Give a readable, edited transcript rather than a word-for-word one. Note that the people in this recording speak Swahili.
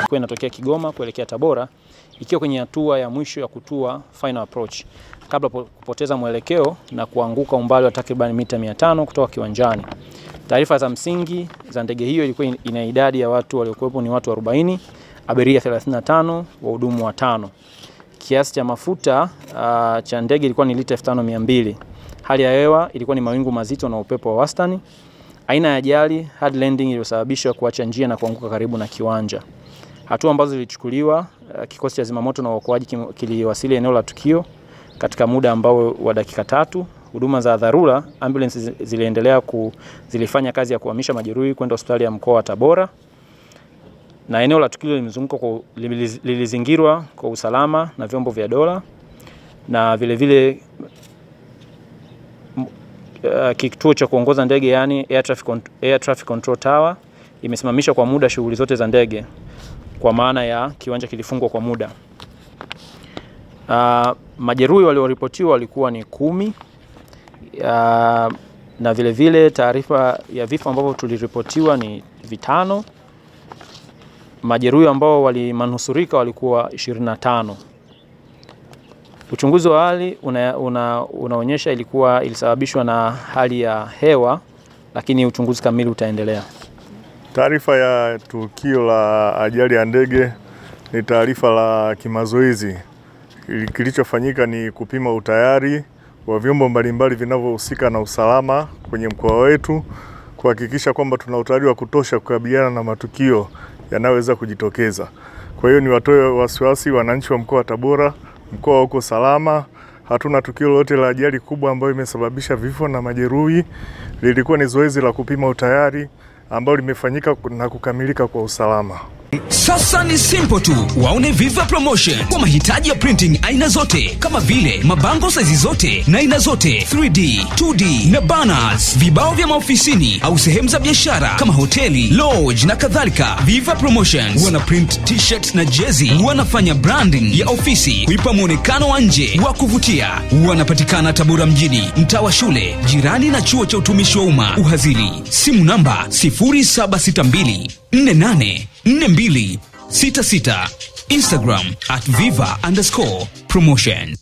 ilikuwa inatokea Kigoma kuelekea Tabora, ikiwa kwenye hatua ya mwisho ya kutua final approach, kabla kupoteza mwelekeo na kuanguka umbali wa takriban mita 500 kutoka kiwanjani. Taarifa za msingi za ndege hiyo ilikuwa ina idadi ya watu waliokuwepo ni watu 40, abiria 35, wahudumu 5. Kiasi cha mafuta cha ndege ilikuwa ni lita 5200. Hali ya hewa ilikuwa ni mawingu mazito na upepo wa wastani. Aina ya ajali hard landing iliyosababisha kuacha njia na kuanguka karibu na kiwanja. Hatua ambazo zilichukuliwa, kikosi cha zimamoto na uokoaji kiliwasili eneo la tukio katika muda ambao wa dakika 3. Huduma za dharura ambulance zilifanya kazi ya kuhamisha majeruhi kwenda hospitali ya mkoa wa Tabora, na eneo la tukio lilizingirwa kwa usalama na vyombo vya dola, na vile kituo cha kuongoza ndege yani Air Traffic Control Tower imesimamisha kwa muda shughuli zote za ndege, kwa maana ya kiwanja kilifungwa kwa muda. Majeruhi walioripotiwa walikuwa ni 10. Na vile taarifa ya vifo ambavyo tuliripotiwa ni 5. Majeruhi ambao walimanusurika walikuwa 25. Uchunguzi wa hali unaonyesha ilisababishwa na hali ya hewa, lakini uchunguzi kamili utaendelea. Taarifa ya tukio la ajali ya ndege ni taarifa la kimazoezi. Kilichofanyika ni kupima utayari wa vyombo mbalimbali vinavyohusika na usalama kwenye mkoa wetu, kuhakikisha kwamba tuna utayari wa kutosha kukabiliana na matukio yanayoweza kujitokeza. Kwa hiyo ni watoe wasiwasi wananchi wa mkoa wa Tabora, mkoa uko salama. Hatuna tukio lolote la ajali kubwa ambayo imesababisha vifo na majeruhi. Lilikuwa ni zoezi la kupima utayari ambalo limefanyika na kukamilika kwa usalama. Sasa ni simple tu. Waone Viva Promotion kwa mahitaji ya printing aina zote, kama vile mabango size zote na aina zote, 3D, 2D na banners, vibao vya maofisini au sehemu za biashara kama hoteli, lodge na kadhalika. Viva Promotions wana print t-shirts na jezi, wanafanya branding ya ofisi kuipa muonekano wa nje wa kuvutia. Wanapatikana Tabora mjini, mtaa wa shule, jirani na chuo cha utumishi wa umma Uhazili. Simu namba 0762 484266. Instagram @viva_promotion.